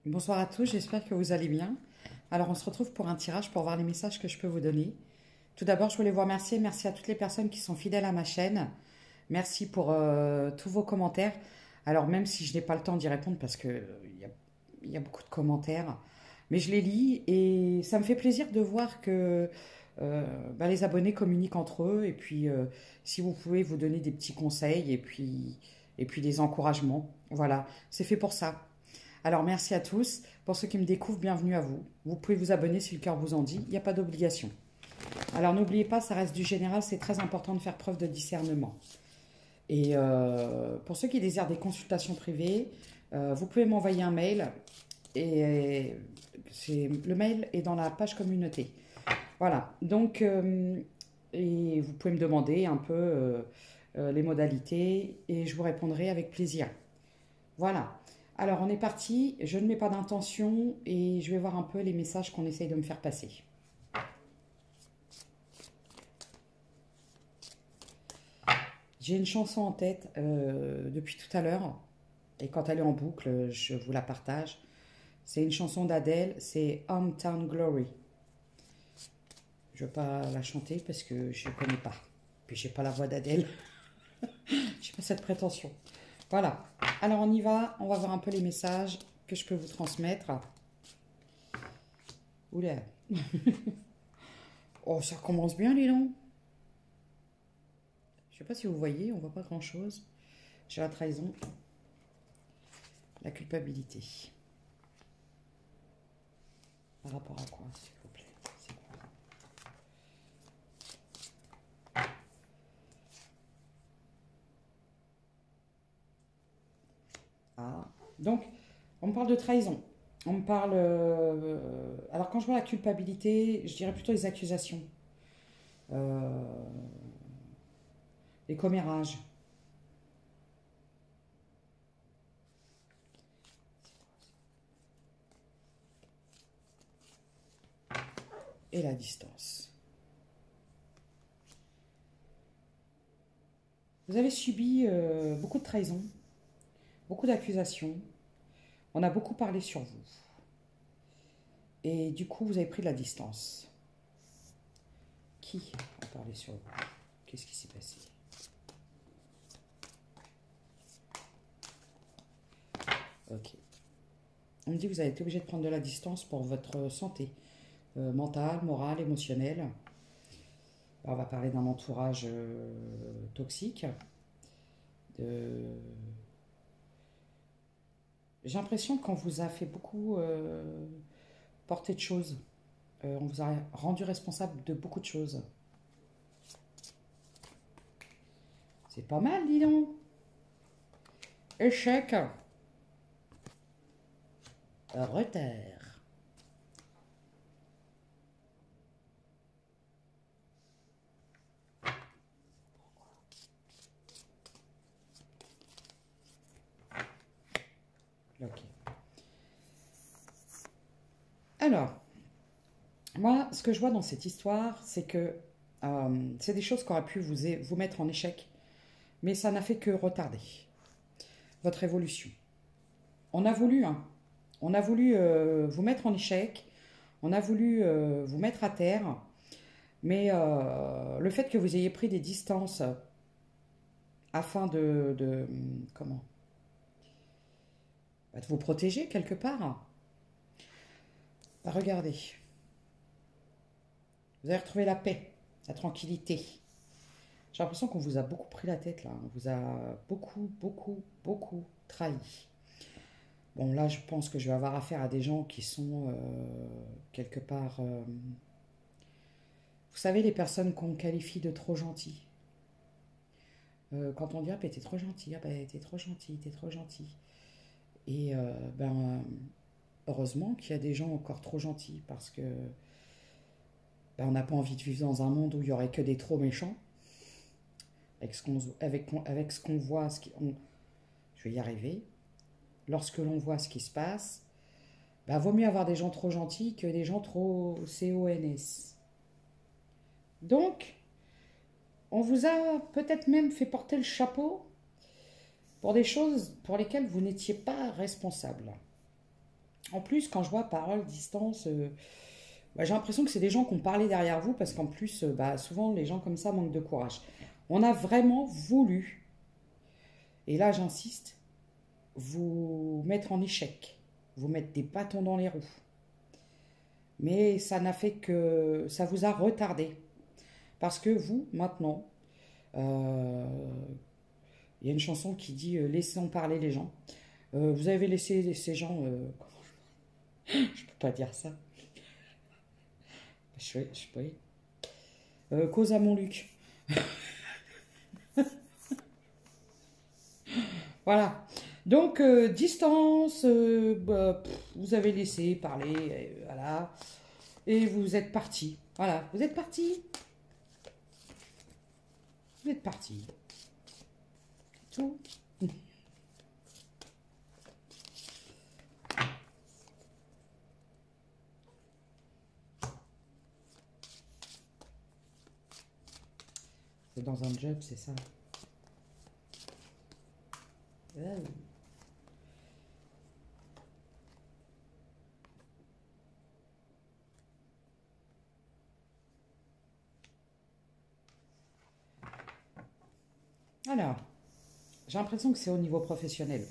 Bonsoir à tous, j'espère que vous allez bien. Alors on se retrouve pour un tirage pour voir les messages que je peux vous donner. Tout d'abord, je voulais vous remercier. Merci à toutes les personnes qui sont fidèles à ma chaîne. Merci pour tous vos commentaires. Alors même si je n'ai pas le temps d'y répondre parce que il y a beaucoup de commentaires, mais je les lis et ça me fait plaisir de voir que les abonnés communiquent entre eux et puis si vous pouvez vous donner des petits conseils et puis des encouragements. Voilà, c'est fait pour ça. Alors merci à tous. Pour ceux qui me découvrent, bienvenue à vous. Vous pouvez vous abonner si le cœur vous en dit. Il n'y a pas d'obligation. Alors n'oubliez pas, ça reste du général. C'est très important de faire preuve de discernement. Et pour ceux qui désirent des consultations privées, vous pouvez m'envoyer un mail. Et le mail est dans la page communauté. Voilà. Donc, et vous pouvez me demander un peu les modalités et je vous répondrai avec plaisir. Voilà. Alors, on est parti. Je ne mets pas d'intention et je vais voir un peu les messages qu'on essaye de me faire passer. J'ai une chanson en tête depuis tout à l'heure et quand elle est en boucle, je vous la partage. C'est une chanson d'Adèle, c'est Hometown Glory. Je ne vais pas la chanter parce que je ne connais pas. Puis, je n'ai pas la voix d'Adèle. Je n'ai pas cette prétention. Voilà, alors on y va, on va voir un peu les messages que je peux vous transmettre. Oula. Oh, ça commence bien, les noms. Je ne sais pas si vous voyez, on voit pas grand-chose. J'ai la trahison, la culpabilité. Par rapport à quoi, s'il vous plaît? C'est quoi? Ah, donc, on me parle de trahison. On me parle... alors, quand je vois la culpabilité, je dirais plutôt les accusations. Les commérages. Et la distance. Vous avez subi beaucoup de trahison, beaucoup d'accusations. On a beaucoup parlé sur vous. Et du coup, vous avez pris de la distance. Qui a parlé sur vous? Qu'est-ce qui s'est passé? Ok. On me dit que vous avez été obligé de prendre de la distance pour votre santé mentale, morale, émotionnelle. Alors, on va parler d'un entourage toxique. J'ai l'impression qu'on vous a fait beaucoup porter de choses. On vous a rendu responsable de beaucoup de choses. C'est pas mal, dis donc. Échec. Retard. Ok. Alors, moi, ce que je vois dans cette histoire, c'est que c'est des choses qui auraient pu vous mettre en échec, mais ça n'a fait que retarder votre évolution. On a voulu, hein, on a voulu vous mettre en échec, on a voulu vous mettre à terre, mais le fait que vous ayez pris des distances afin comment, de vous protéger quelque part, regardez, vous avez retrouvé la paix, la tranquillité. J'ai l'impression qu'on vous a beaucoup pris la tête là, on vous a beaucoup trahi. Bon, là, je pense que je vais avoir affaire à des gens qui sont quelque part... Vous savez, les personnes qu'on qualifie de trop gentils. Quand on dit, ah, ben, t'es trop gentil, ah, ben, t'es trop gentil, t'es trop gentil. Et heureusement qu'il y a des gens encore trop gentils parce que on n'a pas envie de vivre dans un monde où il n'y aurait que des trop méchants. Avec ce qu'on voit, je vais y arriver. Lorsque l'on voit ce qui se passe, vaut mieux avoir des gens trop gentils que des gens trop CONS. Donc, on vous a peut-être même fait porter le chapeau pour des choses pour lesquelles vous n'étiez pas responsable. En plus, quand je vois parole, distance, bah, j'ai l'impression que c'est des gens qui ont parlé derrière vous parce qu'en plus, bah, souvent, les gens comme ça manquent de courage. On a vraiment voulu, et là j'insiste, vous mettre en échec, vous mettre des bâtons dans les roues. Mais ça n'a fait que ça vous a retardé. Parce que vous, maintenant, euh, il y a une chanson qui dit laissons parler les gens. Vous avez laissé ces gens. Je peux pas dire ça. Je peux. Cause à Montluc. Voilà. Donc, distance, bah, vous avez laissé parler, voilà. Et vous êtes parti. Voilà, vous êtes parti. Vous êtes parti. Tout. C'est dans un job, c'est ça. Oh. Alors, j'ai l'impression que c'est au niveau professionnel.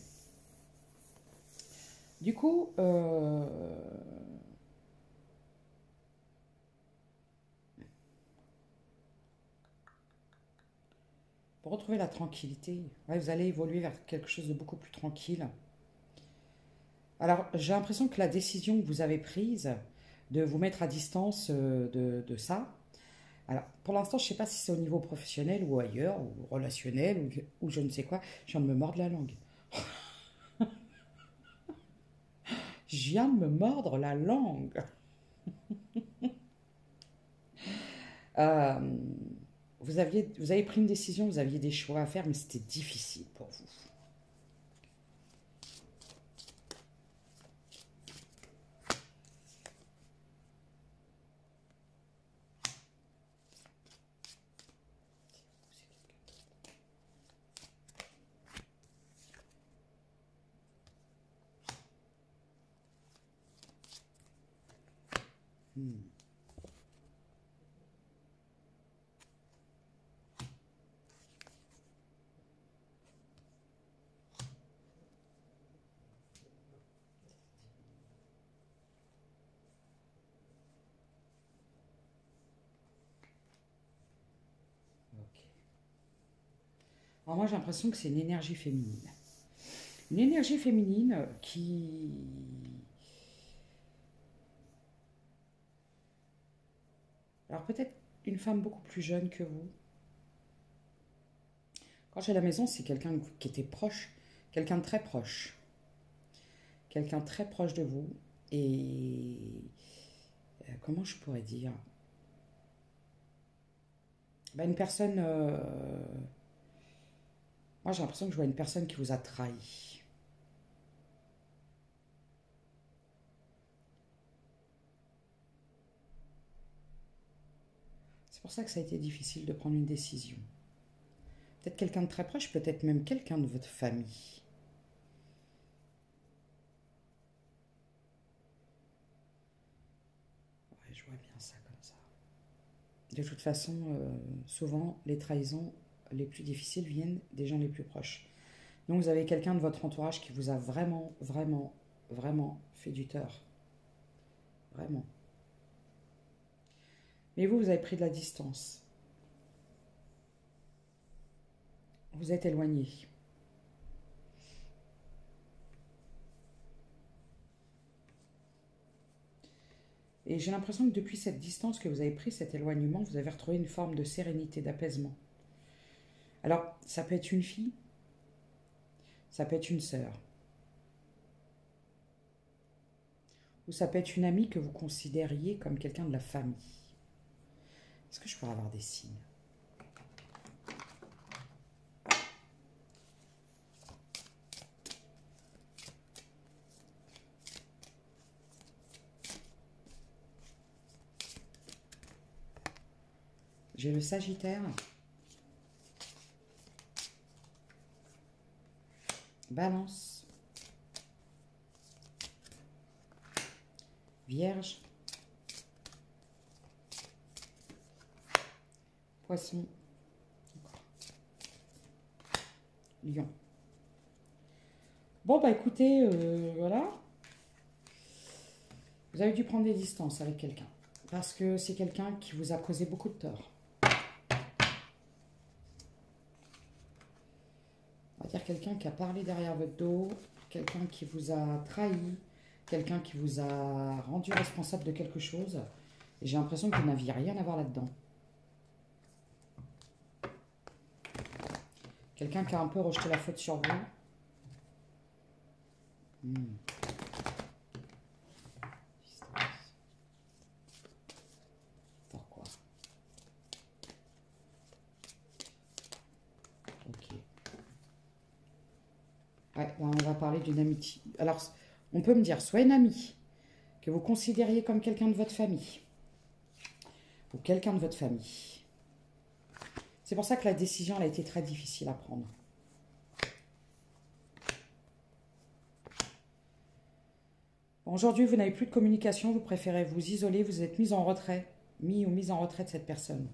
Du coup, pour retrouver la tranquillité, ouais, vous allez évoluer vers quelque chose de beaucoup plus tranquille. Alors, j'ai l'impression que la décision que vous avez prise de vous mettre à distance de ça, alors pour l'instant, je ne sais pas si c'est au niveau professionnel ou ailleurs, ou relationnel, ou je ne sais quoi, je viens de me mordre la langue. Je viens de me mordre la langue. Euh, vous avez pris une décision, vous aviez des choix à faire, mais c'était difficile pour vous. Hmm. Ok. Alors moi, j'ai l'impression que c'est une énergie féminine. Une énergie féminine qui... Alors peut-être une femme beaucoup plus jeune que vous. Quand j'ai la maison, c'est quelqu'un qui était proche, quelqu'un de très proche. Quelqu'un très proche de vous. Et comment je pourrais dire? Bah, une personne... moi, j'ai l'impression que je vois une personne qui vous a trahi. C'est pour ça que ça a été difficile de prendre une décision. Peut-être quelqu'un de très proche, peut-être même quelqu'un de votre famille. Ouais, je vois bien ça comme ça. De toute façon, souvent, les trahisons les plus difficiles viennent des gens les plus proches. Donc vous avez quelqu'un de votre entourage qui vous a vraiment, vraiment, vraiment fait du tort. Vraiment. Mais vous, vous avez pris de la distance. Vous êtes éloigné. Et j'ai l'impression que depuis cette distance que vous avez pris, cet éloignement, vous avez retrouvé une forme de sérénité, d'apaisement. Alors, ça peut être une fille, ça peut être une sœur, ou ça peut être une amie que vous considériez comme quelqu'un de la famille. Est-ce que je pourrais avoir des signes? J'ai le Sagittaire, Balance, Vierge, Poisson, Lion. Bon, bah écoutez, voilà. Vous avez dû prendre des distances avec quelqu'un. Parce que c'est quelqu'un qui vous a causé beaucoup de tort. On va dire quelqu'un qui a parlé derrière votre dos, quelqu'un qui vous a trahi, quelqu'un qui vous a rendu responsable de quelque chose. Et j'ai l'impression que vous n'aviez rien à voir là-dedans. Quelqu'un qui a un peu rejeté la faute sur vous. Pourquoi? Ok. Ouais, là, on va parler d'une amitié. Alors, on peut me dire soit une amie que vous considériez comme quelqu'un de votre famille ou quelqu'un de votre famille. C'est pour ça que la décision elle a été très difficile à prendre. Bon, aujourd'hui, vous n'avez plus de communication, vous préférez vous isoler, vous êtes mis en retrait, mis ou mise en retrait de cette personne.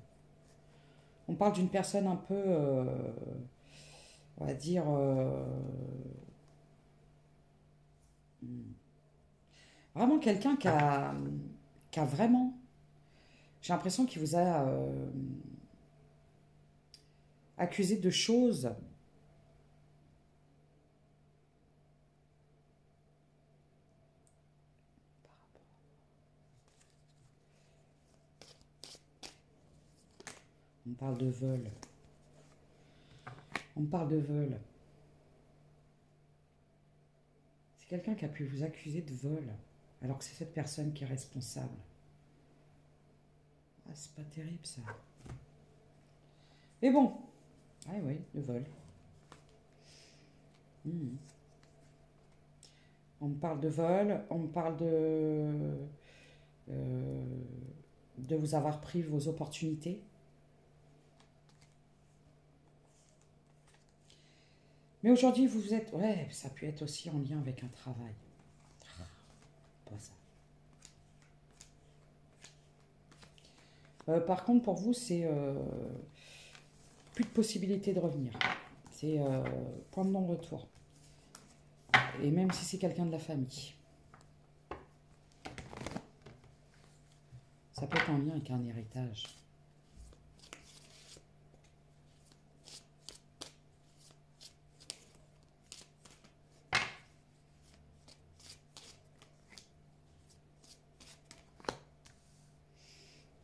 On parle d'une personne un peu, on va dire, vraiment quelqu'un qui a vraiment, j'ai l'impression qu'il vous a accusé de choses. On parle de vol. On parle de vol. C'est quelqu'un qui a pu vous accuser de vol, alors que c'est cette personne qui est responsable. Ah, c'est pas terrible ça. Mais bon. Ah oui, le vol. On me parle de vol, on me parle de vous avoir pris vos opportunités. Mais aujourd'hui, vous êtes... Ouais, ça peut être aussi en lien avec un travail. Pas ça. Par contre, pour vous, c'est plus de possibilité de revenir. C'est point de non-retour. Et même si c'est quelqu'un de la famille. Ça peut être en lien avec un héritage.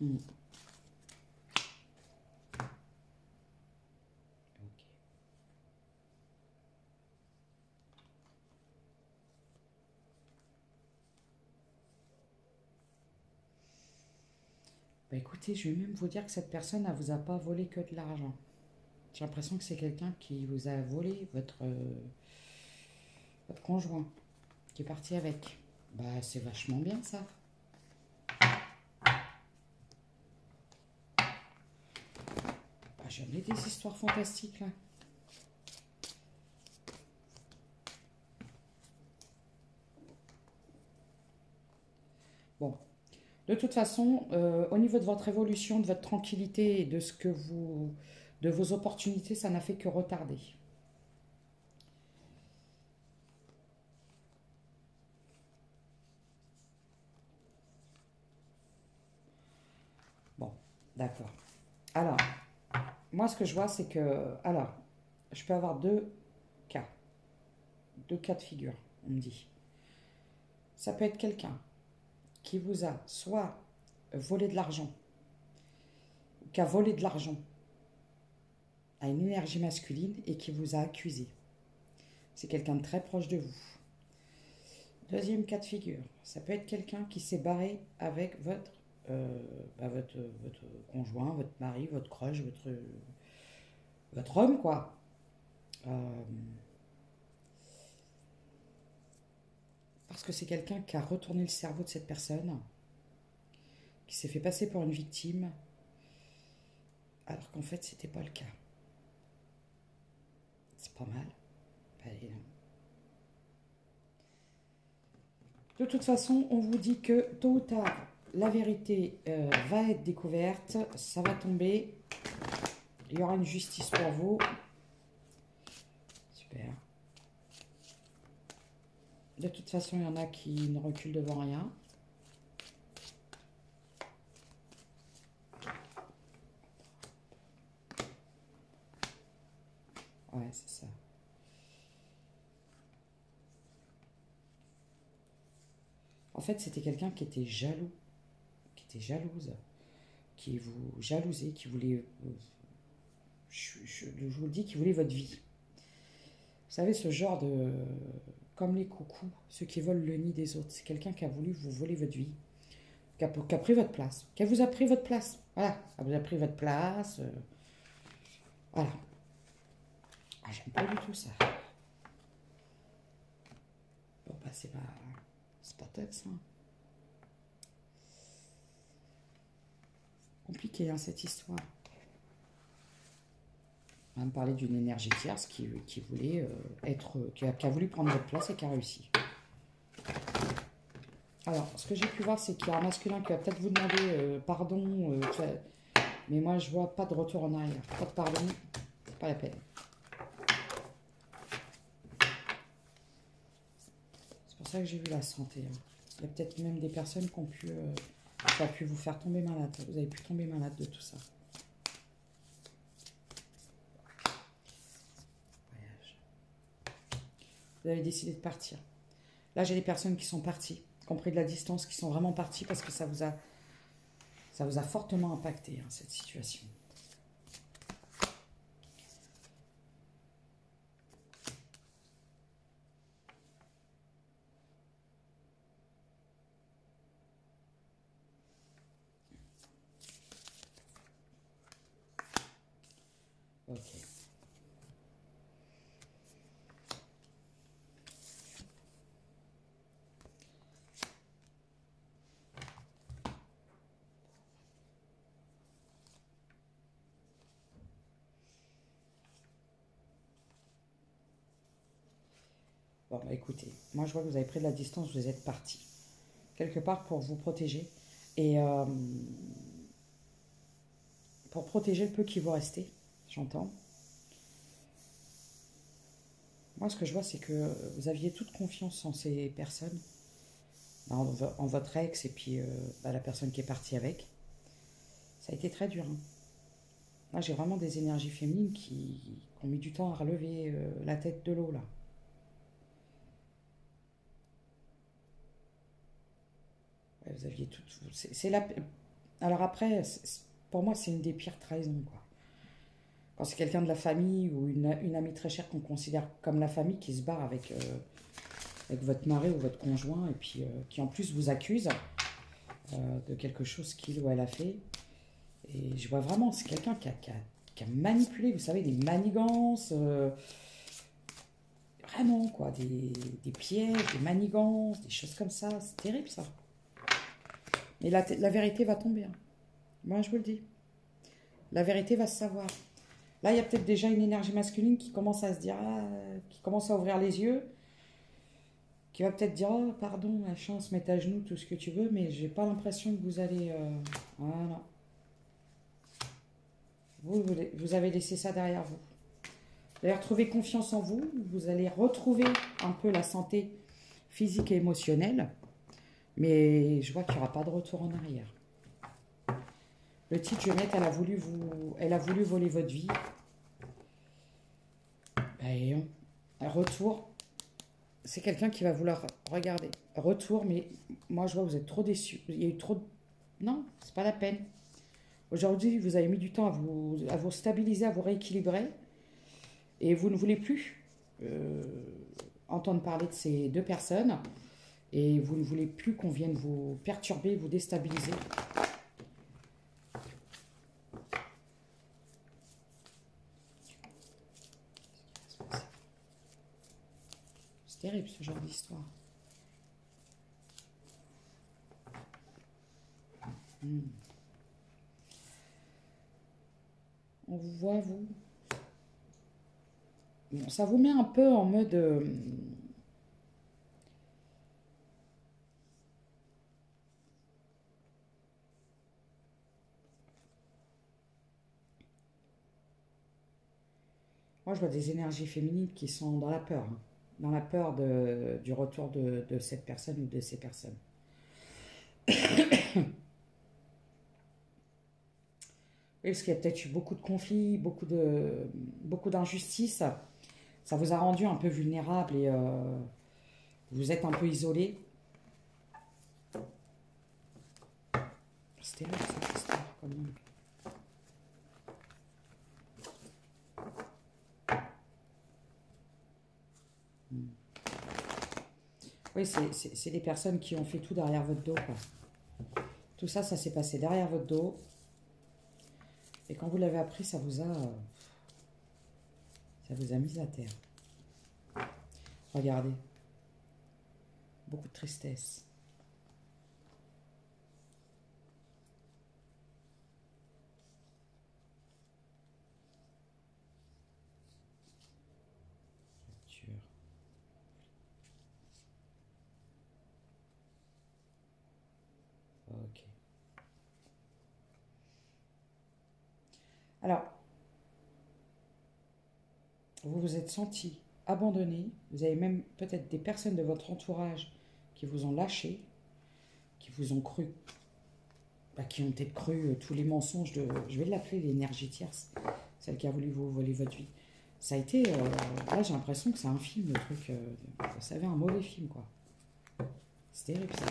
Ok. Bah écoutez, je vais même vous dire que cette personne ne vous a pas volé que de l'argent. J'ai l'impression que c'est quelqu'un qui vous a volé votre conjoint, qui est parti avec. Bah c'est vachement bien ça. Bah, j'en ai des histoires fantastiques là. Bon, de toute façon, au niveau de votre évolution, de votre tranquillité et de ce que vous, de vos opportunités, ça n'a fait que retarder. Bon, d'accord. Alors, moi, ce que je vois, c'est que, alors, je peux avoir cas, deux cas de figure, on me dit. Ça peut être quelqu'un qui vous a soit volé de l'argent, qui a volé de l'argent à une énergie masculine et qui vous a accusé. C'est quelqu'un de très proche de vous. Deuxième cas de figure, ça peut être quelqu'un qui s'est barré avec votre conjoint, votre mari, votre crush, votre homme, quoi. Parce que c'est quelqu'un qui a retourné le cerveau de cette personne, qui s'est fait passer pour une victime, alors qu'en fait, c'était pas le cas. C'est pas mal. Pas énorme. De toute façon, on vous dit que tôt ou tard, la vérité va être découverte, ça va tomber. Il y aura une justice pour vous. Super. De toute façon, il y en a qui ne reculent devant rien. Ouais, c'est ça. En fait, c'était quelqu'un qui était jaloux, qui était jalouse, qui vous jalousait, qui voulait, je vous le dis, qui voulait votre vie. Vous savez, ce genre de, comme les coucous, ceux qui volent le nid des autres, c'est quelqu'un qui a voulu vous voler votre vie, qui a pris votre place, qui vous a pris votre place. Voilà, elle vous a pris votre place. Voilà. Ah, j'aime pas du tout ça. Bon, bah, c'est pas top, ça. Compliqué, hein, cette histoire. On va me parler d'une énergie tierce qui voulait qui a voulu prendre votre place et qui a réussi. Alors, ce que j'ai pu voir, c'est qu'il y a un masculin qui va peut-être vous demander pardon, mais moi, je vois pas de retour en arrière. Pas de pardon, c'est pas la peine. C'est pour ça que j'ai vu la santé. Hein. Il y a peut-être même des personnes qui ont pu, ça a pu vous faire tomber malade. Vous avez pu tomber malade de tout ça. Vous avez décidé de partir. Là, j'ai des personnes qui sont parties, qui ont pris de la distance, qui sont vraiment parties parce que ça vous a fortement impacté, hein, cette situation. Ok. Bon, bah écoutez, moi je vois que vous avez pris de la distance, vous êtes parti. Quelque part pour vous protéger. Et pour protéger le peu qui vous restait, j'entends. Moi ce que je vois c'est que vous aviez toute confiance en ces personnes, en votre ex et puis la personne qui est partie avec. Ça a été très dur. Hein. Là j'ai vraiment des énergies féminines qui ont mis du temps à relever la tête de l'eau là. Vous aviez tout. C'est la. Alors après, pour moi, c'est une des pires trahisons, quoi. Quand c'est quelqu'un de la famille ou une amie très chère qu'on considère comme la famille qui se barre avec votre mari ou votre conjoint et puis qui en plus vous accuse de quelque chose qu'il ou elle a fait. Et je vois vraiment, c'est quelqu'un qui a manipulé, vous savez, des manigances, vraiment, quoi, des pièges, des manigances, des choses comme ça. C'est terrible, ça. Mais la vérité va tomber. Hein. Moi, je vous le dis. La vérité va se savoir. Là, il y a peut-être déjà une énergie masculine qui commence à se dire, qui commence à ouvrir les yeux, qui va peut-être dire, oh, pardon, machin, on se met à genoux, tout ce que tu veux, mais j'ai pas l'impression que vous allez... voilà. Vous avez laissé ça derrière vous. Vous allez retrouver confiance en vous, vous allez retrouver un peu la santé physique et émotionnelle, mais je vois qu'il n'y aura pas de retour en arrière. Le titre Jeunette, elle a voulu voler votre vie. Et retour, c'est quelqu'un qui va vouloir regarder. Retour, mais moi je vois que vous êtes trop déçus. Il y a eu trop de... Non, c'est pas la peine. Aujourd'hui, vous avez mis du temps à vous stabiliser, à vous rééquilibrer. Et vous ne voulez plus entendre parler de ces deux personnes. Et vous ne voulez plus qu'on vienne vous perturber, vous déstabiliser. C'est terrible ce genre d'histoire. On vous voit, vous. Bon, ça vous met un peu en mode... Moi, je vois des énergies féminines qui sont dans la peur, hein. Dans la peur du retour de cette personne ou de ces personnes. Oui, parce qu'il y a peut-être eu beaucoup de conflits, beaucoup d'injustices. Ça vous a rendu un peu vulnérable et vous êtes un peu isolé. C'est terrible cette histoire, quand même. Oui, c'est des personnes qui ont fait tout derrière votre dos, quoi. Tout ça, ça s'est passé derrière votre dos. Et quand vous l'avez appris, ça vous a mis à terre. Regardez. Beaucoup de tristesse. Dur. Ok. Alors, vous vous êtes senti abandonné. Vous avez même peut-être des personnes de votre entourage qui vous ont lâché, qui vous ont cru, qui ont peut-être cru tous les mensonges de... Je vais l'appeler l'énergie tierce, celle qui a voulu vous voler votre vie. Ça a été... là, j'ai l'impression que c'est un film, le truc... vous savez, un mauvais film, quoi. C'est terrible, ça.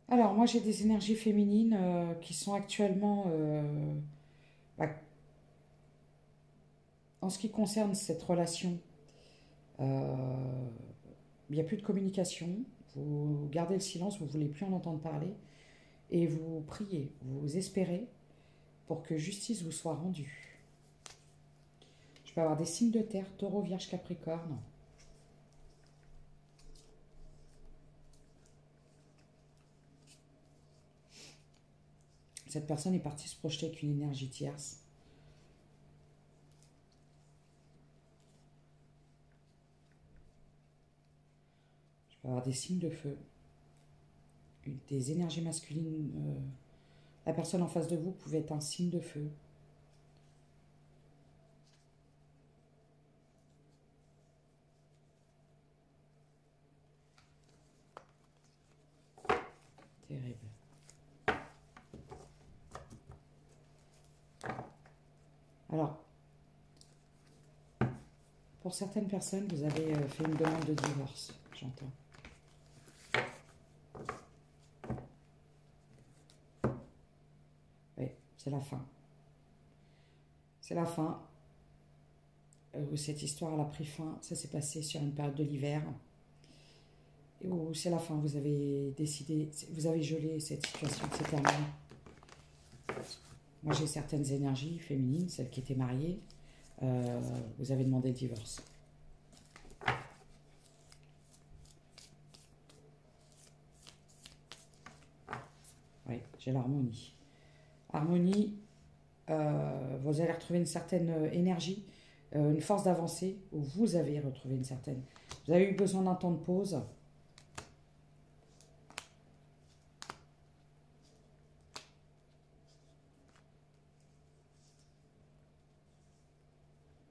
Alors, moi, j'ai des énergies féminines qui sont actuellement... bah, en ce qui concerne cette relation, euh, il n'y a plus de communication. Vous gardez le silence, vous ne voulez plus en entendre parler. Et vous priez, vous espérez pour que justice vous soit rendue. Je peux avoir des signes de terre, taureau, vierge, capricorne. Cette personne est partie se projeter avec une énergie tierce. Je peux avoir des signes de feu, des énergies masculines. La personne en face de vous pouvait être un signe de feu. Terrible. Alors, pour certaines personnes, vous avez fait une demande de divorce, j'entends. Oui, c'est la fin. C'est la fin. Cette histoire elle a pris fin. Ça s'est passé sur une période de l'hiver. Et où c'est la fin. Vous avez décidé, vous avez gelé cette situation, c'est terminé. Moi, j'ai certaines énergies féminines, celles qui étaient mariées. Vous avez demandé le divorce. Oui, j'ai l'harmonie. Harmonie, vous allez retrouver une certaine énergie, une force d'avancer, où vous avez retrouvé une certaine... Vous avez eu besoin d'un temps de pause.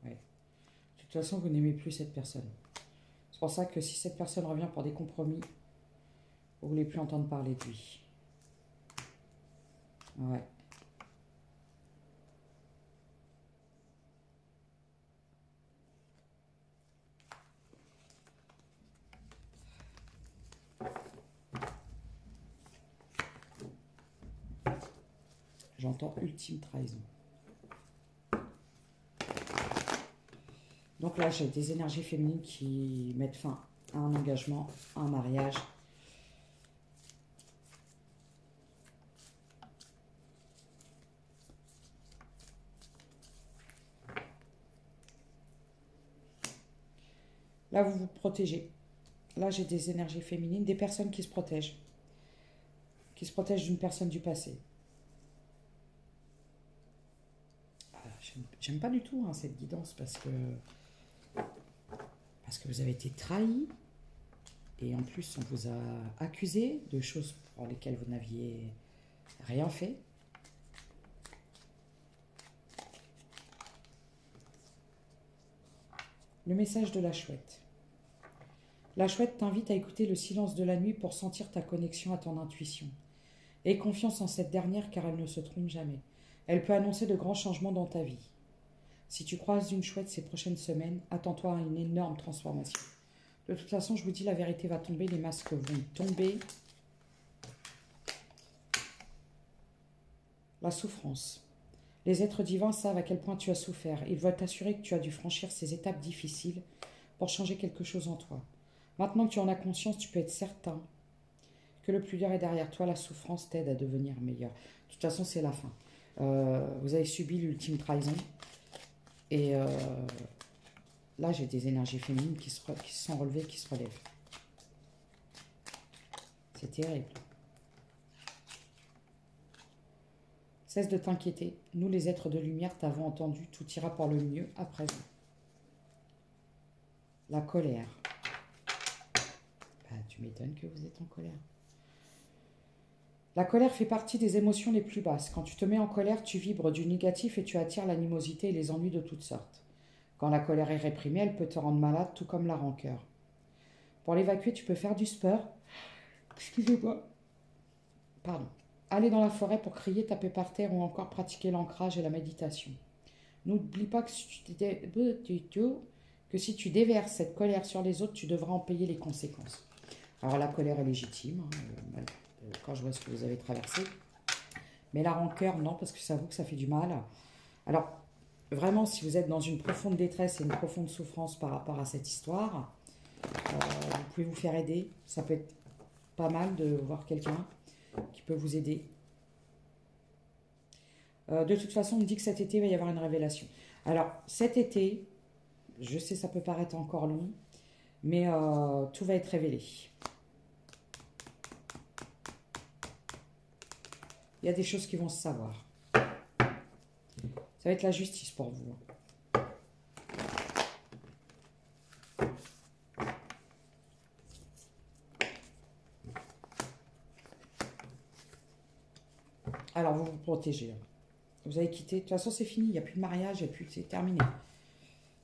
Ouais. De toute façon, vous n'aimez plus cette personne. C'est pour ça que si cette personne revient pour des compromis, vous ne voulez plus entendre parler de lui. Ouais. J'entends ultime trahison. Donc là, j'ai des énergies féminines qui mettent fin à un engagement, à un mariage. Là, vous vous protégez. Là, j'ai des énergies féminines, des personnes qui se protègent. Qui se protègent d'une personne du passé. j'aime pas du tout hein, cette guidance parce que vous avez été trahi et en plus on vous a accusé de choses pour lesquelles vous n'aviez rien fait. Le message de la chouette. La chouette t'invite à écouter le silence de la nuit pour sentir ta connexion à ton intuition. Aie confiance en cette dernière car elle ne se trompe jamais. Elle peut annoncer de grands changements dans ta vie. Si tu croises une chouette ces prochaines semaines, attends-toi à une énorme transformation. De toute façon, je vous dis, la vérité va tomber, les masques vont tomber. La souffrance. Les êtres divins savent à quel point tu as souffert. Ils veulent t'assurer que tu as dû franchir ces étapes difficiles pour changer quelque chose en toi. Maintenant que tu en as conscience, tu peux être certain que le plus dur est derrière toi. La souffrance t'aide à devenir meilleur. De toute façon, c'est la fin. Vous avez subi l'ultime trahison. Et là, j'ai des énergies féminines qui se sont relevées, qui se relèvent. C'est terrible. Cesse de t'inquiéter. Nous, les êtres de lumière, t'avons entendu. Tout ira pour le mieux à présent. La colère. Bah, tu m'étonnes que vous êtes en colère. La colère fait partie des émotions les plus basses. Quand tu te mets en colère, tu vibres du négatif et tu attires l'animosité et les ennuis de toutes sortes. Quand la colère est réprimée, elle peut te rendre malade, tout comme la rancœur. Pour l'évacuer, tu peux faire du sport. Excusez-moi. Pardon. Aller dans la forêt pour crier, taper par terre ou encore pratiquer l'ancrage et la méditation. N'oublie pas que si tu déverses cette colère sur les autres, tu devras en payer les conséquences. Alors la colère est légitime, hein, quand je vois ce que vous avez traversé. Mais la rancœur, non, parce que ça avoue que ça fait du mal. Alors, vraiment, si vous êtes dans une profonde détresse et une profonde souffrance par rapport à cette histoire, vous pouvez vous faire aider. Ça peut être pas mal de voir quelqu'un qui peut vous aider. De toute façon, on me dit que cet été, il va y avoir une révélation. Alors, cet été, je sais ça peut paraître encore long, mais tout va être révélé. Il y a des choses qui vont se savoir. Ça va être la justice pour vous. Alors, vous vous protégez. Vous avez quitté. De toute façon, c'est fini. Il n'y a plus de mariage. C'est terminé.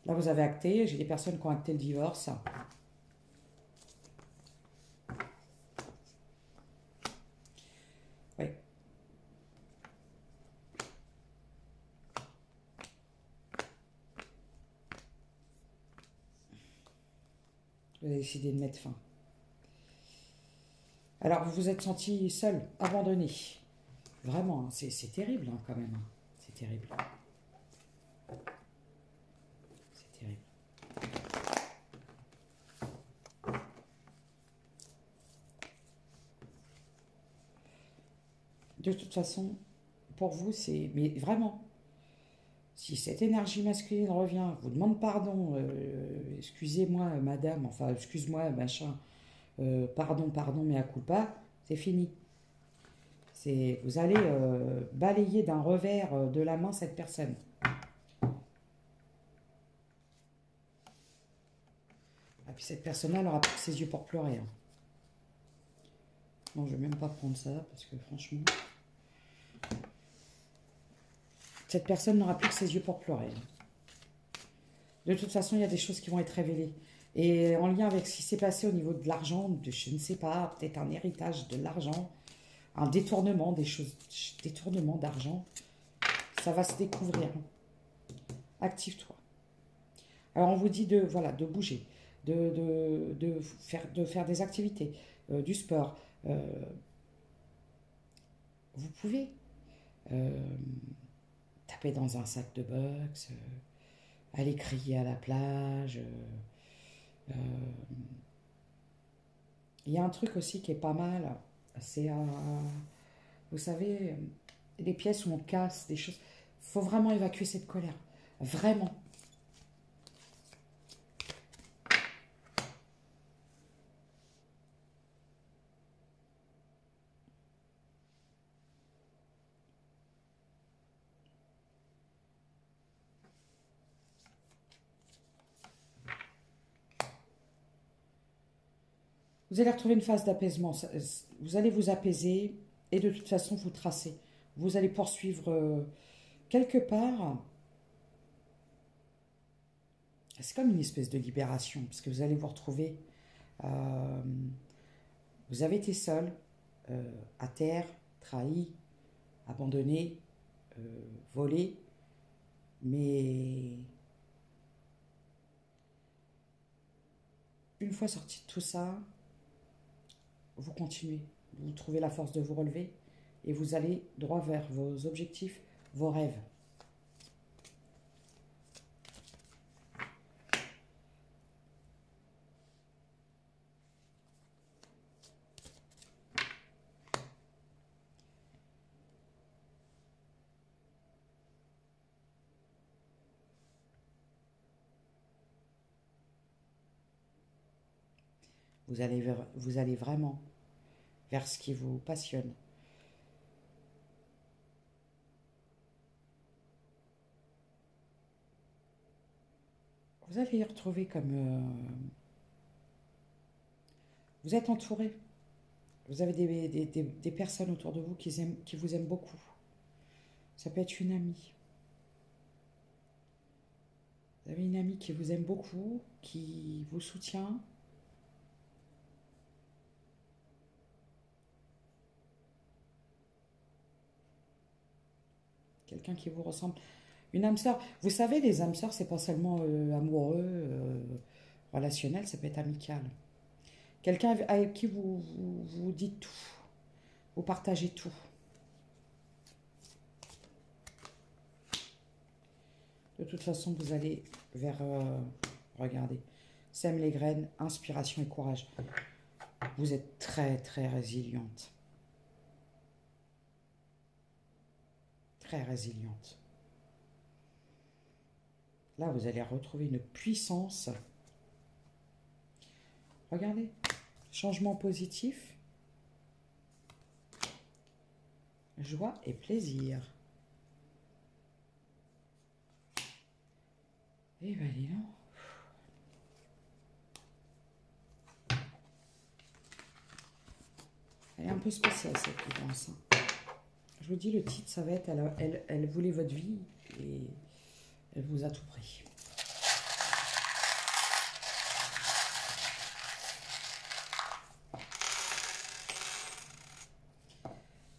Là, vous avez acté. J'ai des personnes qui ont acté le divorce. Oui. Vous avez décidé de mettre fin. Alors, vous vous êtes senti seul, abandonné. Vraiment, hein, c'est terrible hein, quand même. C'est terrible. C'est terrible. De toute façon, pour vous, c'est... Mais vraiment, si cette énergie masculine revient, vous demande pardon, excusez-moi, madame, enfin, excuse-moi, machin, pardon, mais à coup pas, c'est fini. Vous allez balayer d'un revers de la main cette personne. Et puis cette personne-là, elle aura plus que ses yeux pour pleurer. Hein. Non, je ne vais même pas prendre ça, parce que franchement... Cette personne n'aura plus que ses yeux pour pleurer. De toute façon, il y a des choses qui vont être révélées. Et en lien avec ce qui s'est passé au niveau de l'argent, je ne sais pas, peut-être un héritage de l'argent, un détournement, détournement d'argent, ça va se découvrir. Active-toi. Alors, on vous dit de bouger, de faire des activités, du sport. Vous pouvez taper dans un sac de boxe, aller crier à la plage. Il y a un truc aussi qui est pas mal, c'est, vous savez, les pièces où on casse des choses. Il faut vraiment évacuer cette colère. Vraiment. Vous allez retrouver une phase d'apaisement. Vous allez vous apaiser et de toute façon vous tracer. Vous allez poursuivre quelque part. C'est comme une espèce de libération parce que vous allez vous retrouver. euh, vous avez été seul, à terre, trahi, abandonné, volé, mais une fois sorti de tout ça, vous continuez, vous trouvez la force de vous relever et vous allez droit vers vos objectifs, vos rêves. Vous allez vraiment vers ce qui vous passionne. Vous allez y retrouver comme... vous êtes entouré. Vous avez des personnes autour de vous qui vous aiment beaucoup. Ça peut être une amie. Vous avez une amie qui vous aime beaucoup, qui vous soutient. Quelqu'un qui vous ressemble. Une âme sœur. Vous savez, les âmes sœurs, c'est pas seulement amoureux, relationnel, ça peut être amical. Quelqu'un avec qui vous dites tout. Vous partagez tout. De toute façon, vous allez vers... regardez. Sème les graines, inspiration et courage. Vous êtes très, très résiliente. Très résiliente. Là, vous allez retrouver une puissance. Regardez. Changement positif. Joie et plaisir. Eh ben, dis donc. Elle est un peu spéciale, cette guidance. Je vous dis, le titre, ça va être elle voulait votre vie et elle vous a tout pris.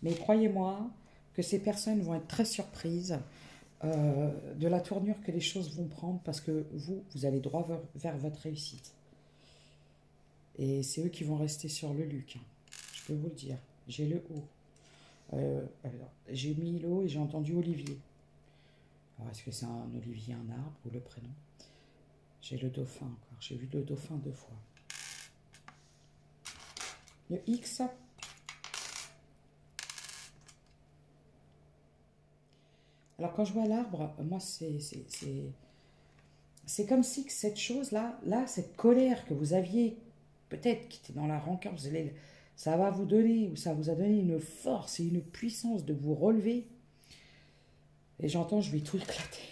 Mais croyez-moi que ces personnes vont être très surprises de la tournure que les choses vont prendre parce que vous allez droit vers votre réussite. Et c'est eux qui vont rester sur le Luc. Je peux vous le dire. J'ai le haut. J'ai mis l'eau et j'ai entendu Olivier. Alors, est-ce que c'est un olivier, un arbre ou le prénom? J'ai le dauphin encore. J'ai vu le dauphin 2 fois. Le X. Alors, quand je vois l'arbre, moi, c'est comme si que cette chose-là, cette colère que vous aviez, peut-être qui était dans la rancœur, ça va vous donner, ou ça vous a donné une force et une puissance de vous relever. Et j'entends, je vais tout éclater.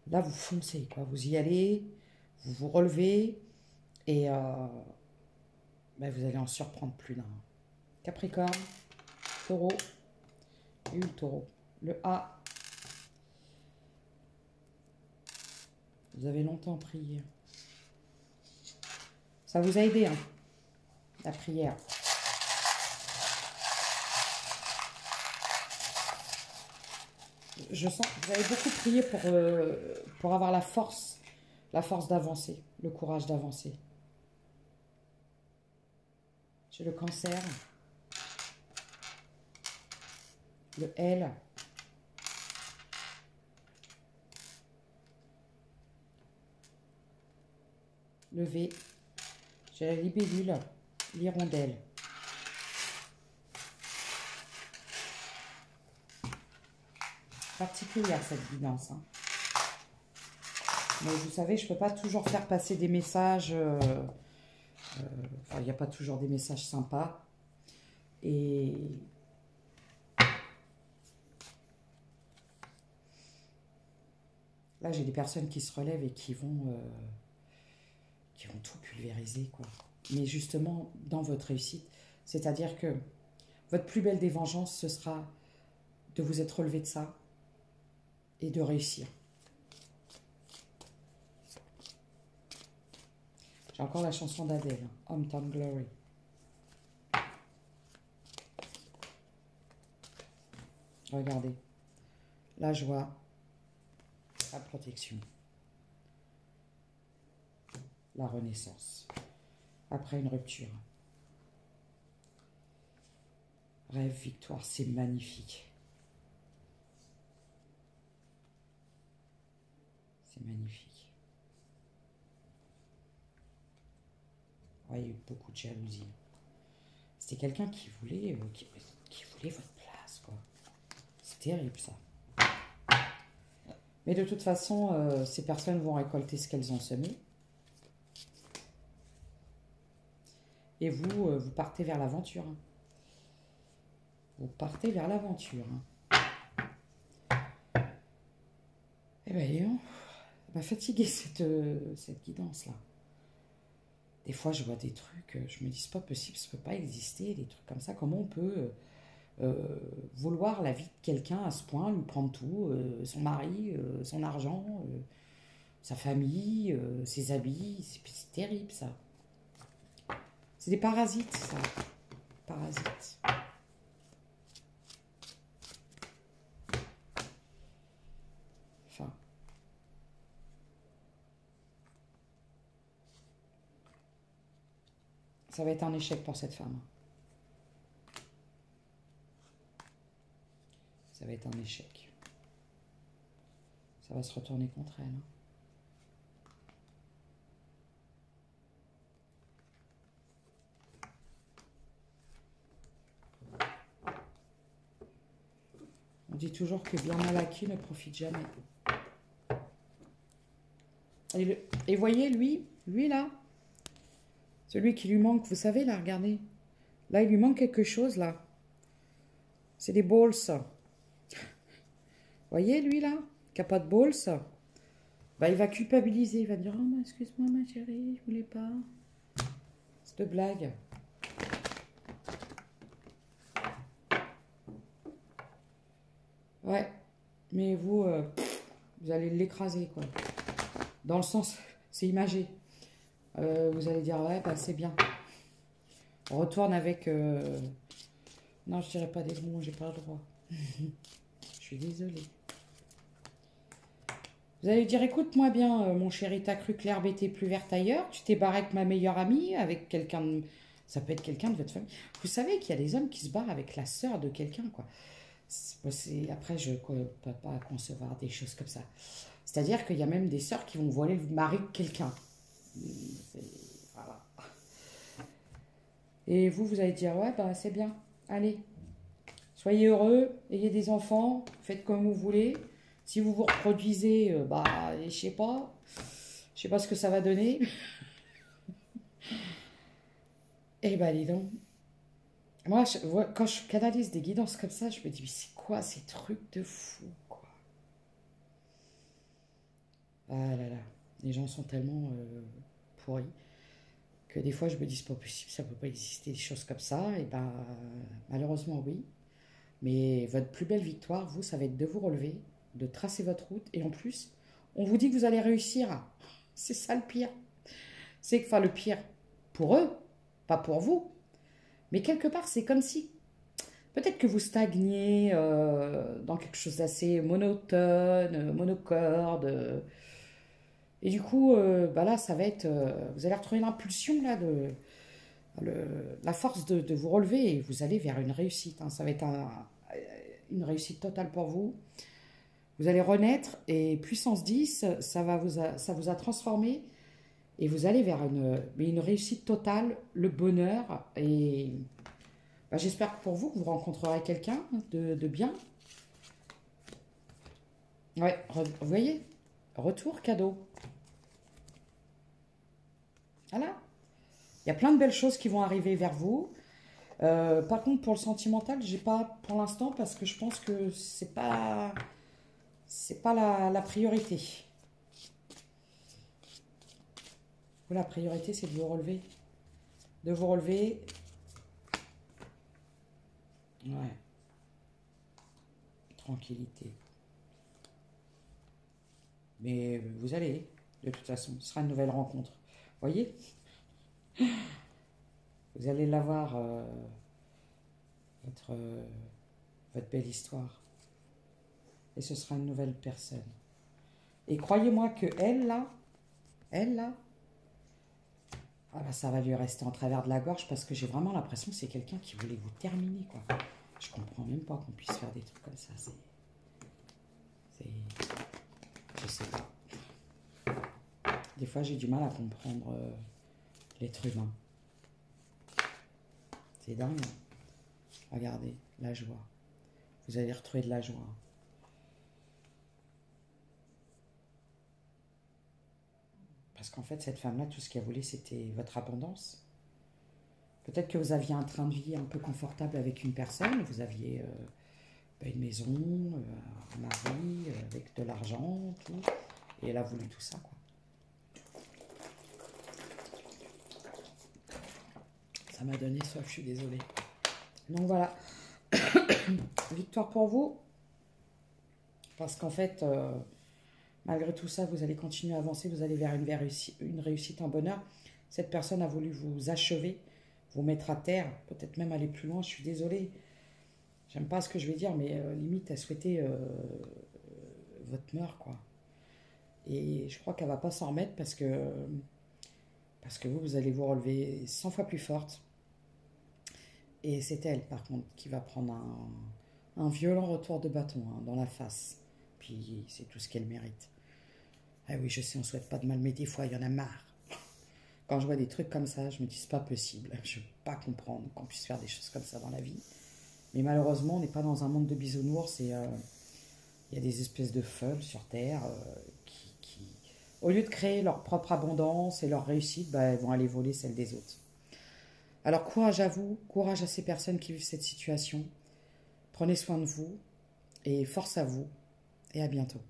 Là, vous foncez, quoi. Vous y allez, vous vous relevez, et ben, vous allez en surprendre plus d'un. Capricorne, Taureau, et le Taureau. Le A. Vous avez longtemps prié. Ça vous a aidé, hein, la prière. Je sens que vous avez beaucoup prié pour avoir la force d'avancer, le courage d'avancer. J'ai le Cancer, le L, le V, j'ai la libellule, l'hirondelle. Particulière cette guidance. Hein. Mais vous savez, je ne peux pas toujours faire passer des messages. Enfin, il n'y a pas toujours des messages sympas. Et là, j'ai des personnes qui se relèvent et qui vont tout pulvériser, quoi. mais justement dans votre réussite. C'est-à-dire que votre plus belle des vengeances, ce sera de vous être relevé de ça et de réussir. J'ai encore la chanson d'Adèle, Hometown Glory. Regardez, la joie, la protection, la renaissance, après une rupture. Rêve, victoire, c'est magnifique. C'est magnifique. Ouais, il y a eu beaucoup de jalousie. C'était quelqu'un qui voulait votre place, quoi. C'est terrible, ça. Mais de toute façon, ces personnes vont récolter ce qu'elles ont semé. Et vous, vous partez vers l'aventure. Vous partez vers l'aventure. Eh bien, elle m'a fatiguée, cette guidance-là. Des fois, je vois des trucs, je me dis, c'est pas possible, ça peut pas exister, des trucs comme ça. Comment on peut vouloir la vie de quelqu'un à ce point, lui prendre tout, son mari, son argent, sa famille, ses habits, c'est terrible, ça. C'est des parasites, ça. Parasites. Enfin. Ça va être un échec pour cette femme. Ça va être un échec. Ça va se retourner contre elle. On dit toujours que bien mal acquis ne profite jamais. Et voyez, lui là, celui qui lui manque, vous savez, là, regardez. Là, il lui manque quelque chose, là. C'est des balls. Voyez, lui, là, qui n'a pas de balls. Bah, il va culpabiliser. Il va dire, oh, excuse-moi, ma chérie, je voulais pas. C'est de blague. Ouais. Mais vous, vous allez l'écraser, quoi. Dans le sens, c'est imagé. Vous allez dire, ouais, bah, c'est bien. On retourne avec... Non, je dirais pas des mots, j'ai pas le droit. Je suis désolée. Vous allez dire, écoute-moi bien, mon chéri, t'as cru que l'herbe était plus verte ailleurs. Tu t'es barré avec ma meilleure amie, avec quelqu'un de... Ça peut être quelqu'un de votre famille. Vous savez qu'il y a des hommes qui se barrent avec la sœur de quelqu'un, quoi. Après, je ne peux pas concevoir des choses comme ça. C'est-à-dire qu'il y a même des sœurs qui vont voler le mari de quelqu'un. Voilà. Et vous allez dire, ouais, bah c'est bien. Allez, soyez heureux, ayez des enfants, faites comme vous voulez. Si vous vous reproduisez, bah, je sais pas ce que ça va donner. Et bah, dis donc. Moi, quand je canalise des guidances comme ça, je me dis, mais c'est quoi ces trucs de fou, quoi. Ah là là, les gens sont tellement pourris que des fois je me dis, c'est pas possible, ça peut pas exister des choses comme ça. Et ben, malheureusement, oui. Mais votre plus belle victoire, vous, ça va être de vous relever, de tracer votre route. Et en plus, on vous dit que vous allez réussir. C'est ça le pire. C'est que, enfin, le pire pour eux, pas pour vous. Mais quelque part, c'est comme si, peut-être que vous stagniez dans quelque chose d'assez monotone, monocorde. Et du coup, bah là, ça va être... vous allez retrouver l'impulsion, là, la force de vous relever et vous allez vers une réussite. Hein. Ça va être une réussite totale pour vous. Vous allez renaître et puissance 10, ça vous a transformé et vous allez vers une réussite totale, le bonheur. Et bah, j'espère pour vous que vous rencontrerez quelqu'un de bien. Ouais, vous voyez, retour cadeau. Voilà. Il y a plein de belles choses qui vont arriver vers vous. Par contre, pour le sentimental, j'ai pas pour l'instant parce que je pense que c'est pas la priorité. La priorité, c'est de vous relever. de vous relever. Ouais. Tranquillité. Mais vous allez, de toute façon, ce sera une nouvelle rencontre. Voyez? Vous allez l'avoir, votre belle histoire. Et ce sera une nouvelle personne. Et croyez-moi que elle là, ah bah ça va lui rester en travers de la gorge parce que j'ai vraiment l'impression que c'est quelqu'un qui voulait vous terminer, quoi. Je comprends même pas qu'on puisse faire des trucs comme ça. Je sais pas. Des fois, j'ai du mal à comprendre l'être humain. C'est dingue. Regardez, la joie. Vous allez retrouver de la joie. Parce qu'en fait, cette femme-là, tout ce qu'elle voulait, c'était votre abondance. Peut-être que vous aviez un train de vie un peu confortable avec une personne. Vous aviez une maison, un mari, avec de l'argent, tout. Et elle a voulu tout ça, quoi. Ça m'a donné soif, je suis désolée. Donc voilà. Victoire pour vous. Parce qu'en fait, malgré tout ça, vous allez continuer à avancer. Vous allez vers une réussite en bonheur. Cette personne a voulu vous achever, vous mettre à terre, peut-être même aller plus loin. Je suis désolée. J'aime pas ce que je vais dire, mais limite, elle souhaitait votre mort, quoi. Et je crois qu'elle va pas s'en remettre parce que vous allez vous relever 100 fois plus forte. Et c'est elle, par contre, qui va prendre un violent retour de bâton dans la face. Puis c'est tout ce qu'elle mérite. Ah oui, je sais, on ne souhaite pas de mal, mais des fois, il y en a marre. Quand je vois des trucs comme ça, je me dis, c'est pas possible. Je ne peux pas comprendre qu'on puisse faire des choses comme ça dans la vie. Mais malheureusement, on n'est pas dans un monde de bisounours. Et il y a des espèces de folles sur Terre qui, au lieu de créer leur propre abondance et leur réussite, elles vont aller voler celle des autres. Alors courage à vous, courage à ces personnes qui vivent cette situation. Prenez soin de vous et force à vous et à bientôt.